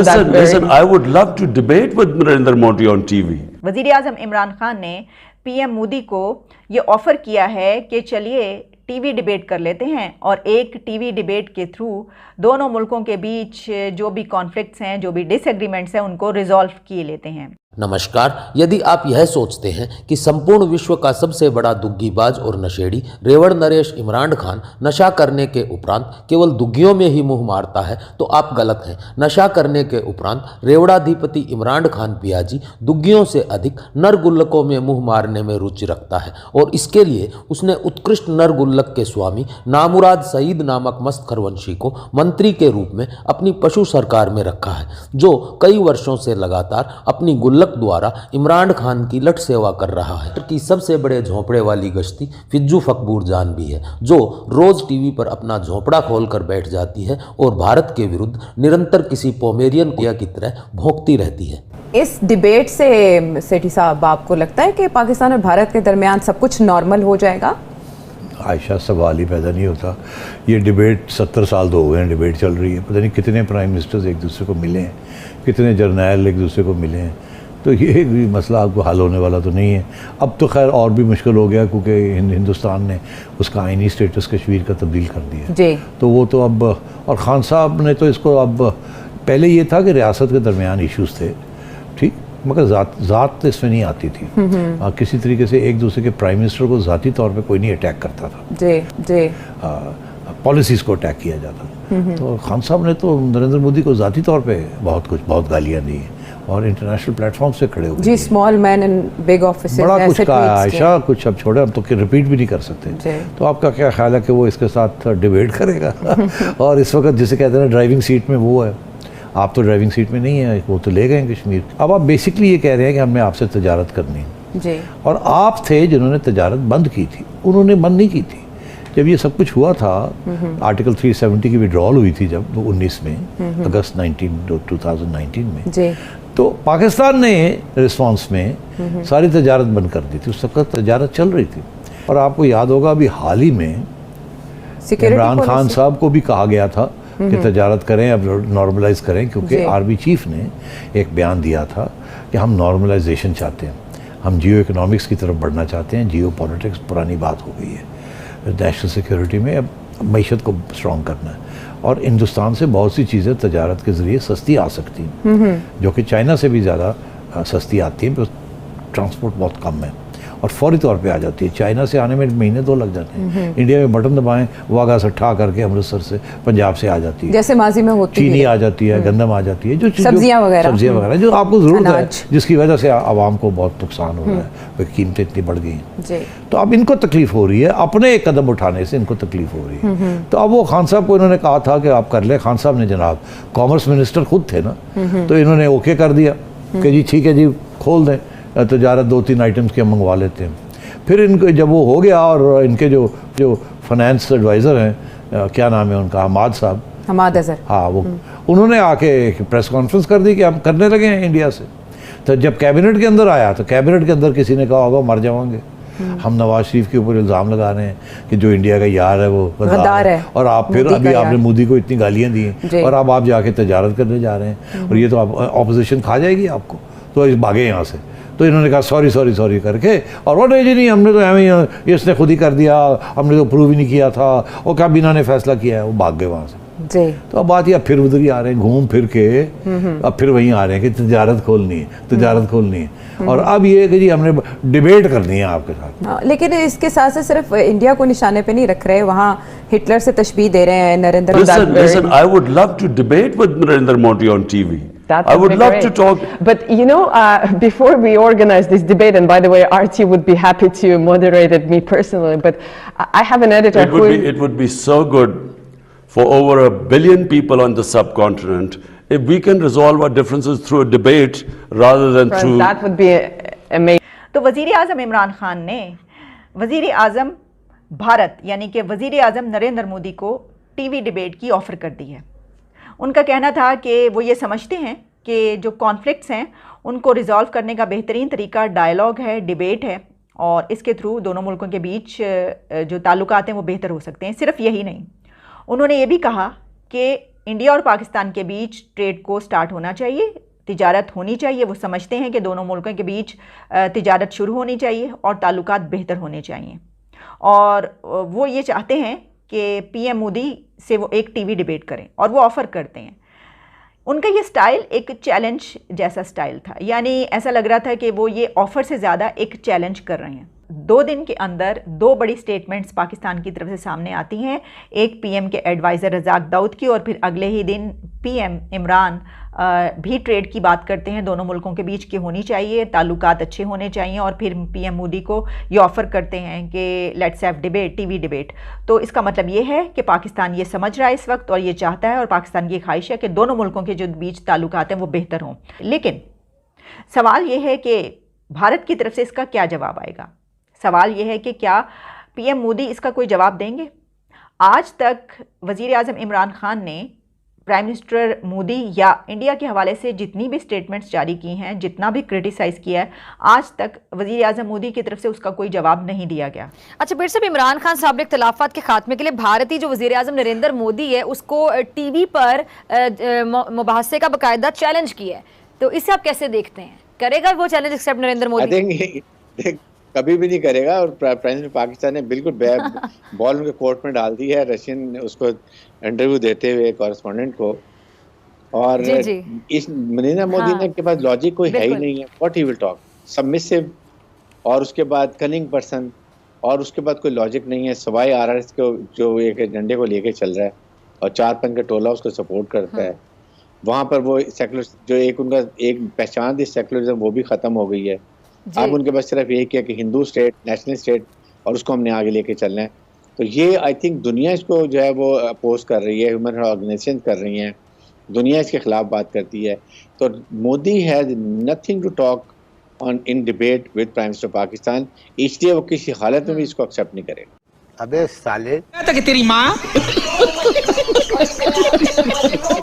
Listen, I would love to debate with Narendra Modi on TV. वज़ीर आज़म इमरान खान ने PM Modi को ये ऑफर किया है कि चलिए टीवी डिबेट कर लेते हैं और एक टीवी डिबेट के थ्रू दोनों मुल्कों के बीच जो भी कॉन्फ्लिक्ट्स हैं, जो भी डिसएग्रीमेंट्स हैं, उनको रिजॉल्व किए लेते हैं। नमस्कार। यदि आप यह सोचते हैं कि संपूर्ण विश्व का सबसे बड़ा दुग्गीबाज और नशेड़ी रेवड़ नरेश इमरान खान नशा करने के उपरांत केवल दुग्गियों में ही मुंह मारता है तो आप गलत हैं। नशा करने के उपरांत रेवड़ाधिपति इमरान खान पियाजी दुग्गियों से अधिक नरगुल्लकों में मुंह मारने में रुचि रखता है और इसके लिए उसने उत्कृष्ट नरगुल्लक के स्वामी नामुराद सईद नामक मस्त खरवंशी को मंत्री के रूप में अपनी पशु सरकार में रखा है, जो कई वर्षों से लगातार अपनी द्वारा इमरान खान की लट सेवा कर रहा है। की सबसे बड़े झोंपड़े वाली गश्ती फिज्जू फकबूर जान भी है, जो रोज टीवी पर अपना झोंपड़ा खोलकर बैठ जाती है और भारत के विरुद्ध निरंतर किसी पोमेरियन कुतिया की तरह भौंकती रहती है। इस डिबेट से सेठी साहब, आपको लगता है कि पाकिस्तान और भारत के दरमियान सब कुछ नॉर्मल हो जाएगा? आयशा, सवाल ही पैदा नहीं होता। ये डिबेट 70 साल तो हो गए हैं, डिबेट चल रही है। पता नहीं कितने प्राइम मिनिस्टर्स एक दूसरे को मिले हैं, कितने जर्नैल एक दूसरे को मिले हैं। तो ये भी मसला आपको हल होने वाला तो नहीं है। अब तो खैर और भी मुश्किल हो गया, क्योंकि हिंदुस्तान ने उसका आइनी स्टेटस कश्मीर का तब्दील कर दिया जी। तो वो तो अब, और खान साहब ने तो इसको, अब पहले ये था कि रियासत के दरमियान इश्यूज़ थे, ठीक, मगर ज़ात इसमें नहीं आती थी। किसी तरीके से एक दूसरे के प्राइम मिनिस्टर को ज़ाती तौर पे कोई नहीं अटैक करता था जी जी, पॉलिसीज़ को अटैक किया जाता। तो खान साहब ने तो नरेंद्र मोदी को ज़ाती तौर पे बहुत गालियाँ दी हैं और इंटरनेशनल प्लेटफॉर्म से खड़े हो गए जी। Small man in big office, बड़ा कुछ कहा आयशा, कुछ अब छोड़े, अब तो रिपीट भी नहीं कर सकते। तो आपका क्या ख्याल है कि वो इसके साथ डिबेट करेगा? और इस वक्त जिसे कहते हैं ड्राइविंग सीट में वो है, आप तो ड्राइविंग सीट में नहीं है, वो तो ले गए कश्मीर। अब आप बेसिकली ये कह रहे हैं कि हमने आपसे तजारत करनी है जी, और आप थे जिन्होंने तजारत बंद की थी, उन्होंने बंद नहीं की थी। जब ये सब कुछ हुआ था, आर्टिकल 370 की विड्रॉल हुई थी जब 19 में, अगस्त 2019 में जी, तो पाकिस्तान ने रिस्पांस में सारी तजारत बंद कर दी थी। उस वक्त तजारत चल रही थी। और आपको याद होगा अभी हाल ही में इमरान खान साहब को भी कहा गया था कि तजारत करें, अब नॉर्मलाइज करें, क्योंकि आर्मी चीफ ने एक बयान दिया था कि हम नॉर्मलाइजेशन चाहते हैं, हम जियो इकोनॉमिक्स की तरफ बढ़ना चाहते हैं। जियो पॉलिटिक्स पुरानी बात हो गई है, नेशनल सिक्योरिटी में अब मईशत को स्ट्रॉन्ग करना है। और हिंदुस्तान से बहुत सी चीज़ें तजारत के ज़रिए सस्ती आ सकती हैं, जो कि चाइना से भी ज़्यादा सस्ती आती हैं, ट्रांसपोर्ट बहुत कम है और फौरी तौर पे आ जाती है। चाइना से आने में महीने 2 लग जाते हैं, इंडिया में बटन दबाएं, वाघा से ठा करके अमृतसर से, पंजाब से आ जाती है, जैसे माजी में होती है, चीनी आ जाती है, गंदम आ जाती है, जो सब्जियां वगैरह जो आपको ज़रूरत है, जिसकी वजह से आवाम को बहुत नुकसान हो रहा है, कीमतें इतनी बढ़ गई हैं। तो अब इनको तकलीफ हो रही है, अपने एक कदम उठाने से इनको तकलीफ हो रही है। तो अब वो खान साहब को इन्होंने कहा था कि आप कर ले। खान साहब ने, जनाब कॉमर्स मिनिस्टर खुद थे ना, तो इन्होंने ओके कर दिया कि जी ठीक है जी, खोल दें तजारत, 2-3 आइटम्स के हम मंगवा लेते हैं। फिर इनको जब वो हो गया, और इनके जो फाइनेंस एडवाइज़र हैं, क्या नाम है उनका, हमाद साहब, हमाद अज़हर, हाँ, वो उन्होंने आके एक प्रेस कॉन्फ्रेंस कर दी कि हम करने लगे हैं इंडिया से। तो जब कैबिनेट के अंदर आया, तो कैबिनेट के अंदर किसी ने कहा होगा मर जाएंगे, हम नवाज शरीफ के ऊपर इल्ज़ाम लगा रहे हैं कि जो इंडिया का यार है वो गद्दार है, और आप फिर अभी आपने मोदी को इतनी गालियाँ दी हैं, और अब आप जाके तजारत करने जा रहे हैं, और ये तो आप ऑपोजिशन खा जाएगी आपको, तो भागे यहाँ से। तो इन्होंने कहा सॉरी करके, और वो नहीं, हमने तो एवं इसने खुद ही कर दिया, हमने तो प्रूव ही नहीं किया था, और क्या बिना ने फैसला किया है, वो भाग गए वहाँ से जी। तो अब बात ये, अब फिर उधर ही आ रहे हैं घूम फिर के, अब फिर वहीं आ रहे हैं कि तजारत खोलनी है, और अब ये कि जी हमने डिबेट करनी है आपके साथ। लेकिन इसके साथ से सिर्फ इंडिया को निशाने पे नहीं रख रहे, वहाँ हिटलर से तशबीह दे रहे हैं Narendra Modi. Listen, I would love to debate with Narendra Modi on TV. I would love to talk. But you know, before we organize this debate, and by the way, Archie would be happy to moderate it, me personally, but I have an editor It would be so good for over 1 billion people on the subcontinent if we can resolve our differences through a debate rather than through. That would be amazing. तो वज़ीर आज़म इमरान खान ने वज़ीर आज़म भारत यानी कि वज़ीर आज़म नरेंद्र मोदी को TV debate की offer कर दी है। उनका कहना था कि वो ये समझते हैं कि जो कॉन्फ्लिक्ट्स हैं उनको रिज़ॉल्व करने का बेहतरीन तरीका डायलॉग है, डिबेट है, और इसके थ्रू दोनों मुल्कों के बीच जो ताल्लुकात हैं वो बेहतर हो सकते हैं। सिर्फ यही नहीं, उन्होंने ये भी कहा कि इंडिया और पाकिस्तान के बीच ट्रेड को स्टार्ट होना चाहिए, तिजारत होनी चाहिए। वो समझते हैं कि दोनों मुल्कों के बीच तिजारत शुरू होनी चाहिए और ताल्लुकात बेहतर होने चाहिए। और वो ये चाहते हैं कि पीएम मोदी से वो एक टीवी डिबेट करें और वो ऑफ़र करते हैं। उनका ये स्टाइल एक चैलेंज जैसा स्टाइल था, यानी ऐसा लग रहा था कि वो ये ऑफ़र से ज़्यादा एक चैलेंज कर रहे हैं। 2 दिन के अंदर 2 बड़ी स्टेटमेंट्स पाकिस्तान की तरफ से सामने आती हैं, एक पीएम के एडवाइज़र रज़ाक दाऊद की, और फिर अगले ही दिन पीएम इमरान भी ट्रेड की बात करते हैं, दोनों मुल्कों के बीच की होनी चाहिए, ताल्लुकात अच्छे होने चाहिए। और फिर पीएम मोदी को ये ऑफ़र करते हैं कि let's have debate, TV debate. तो इसका मतलब ये है कि पाकिस्तान ये समझ रहा है इस वक्त और ये चाहता है, और पाकिस्तान की ख्वाहिश है कि दोनों मुल्कों के जो बीच ताल्लुकात हैं वो बेहतर हों। लेकिन सवाल ये है कि भारत की तरफ से इसका क्या जवाब आएगा। सवाल यह है कि क्या पीएम मोदी इसका कोई जवाब देंगे। आज तक वज़ीर आज़म इमरान खान ने प्राइम मिनिस्टर मोदी या इंडिया के हवाले से जितनी भी स्टेटमेंट्स जारी की हैं, जितना भी क्रिटिसाइज़ किया है, आज तक वज़ीर आज़म मोदी की तरफ से उसका कोई जवाब नहीं दिया गया। अच्छा बीर साहब, इमरान खान साहब ने इख्तिलाफात के खात्मे के लिए भारतीय जो वज़ीर आज़म नरेंद्र मोदी है उसको टीवी पर मुबाहसे का बाकायदा चैलेंज किया है, तो इसे आप कैसे देखते हैं? करेगा वो चैलेंज एक्सेप्ट नरेंद्र मोदी? कभी भी नहीं करेगा। और प्रेसिडेंट पाकिस्तान ने बिल्कुल बॉल उनके कोर्ट में डाल दी है, रशियन उसको इंटरव्यू देते हुए कॉरेस्पोंडेंट को। और जी। इस नरेंद्र मोदी ने के पास लॉजिक कोई है ही नहीं है। What he will talk, submissive, और उसके बाद कनिंग पर्सन, और उसके बाद कोई लॉजिक नहीं है सिवाय आरएस को जो एक एजेंडे को लेके चल रहा है और 4-5 का टोला उसको सपोर्ट करता है। वहाँ पर वो सेकुलर जो एक उनका एक पहचान थी सेकुलरिज्म, वो भी ख़त्म हो गई है। अब उनके पास सिर्फ एक है कि हिंदू स्टेट, नेशनल स्टेट, और उसको हमने आगे लेके चलना है। तो ये आई थिंक दुनिया इसको जो है वो अपोज कर रही है, ह्यूमन राइट्स ऑर्गेनाइजेशन कर रही हैं, दुनिया इसके खिलाफ बात करती है। तो Modi has nothing to talk on in debate with prime minister Pakistan, इसलिए वो किसी हालत में भी इसको एक्सेप्ट नहीं करेगा। अबे साले तेरी माँ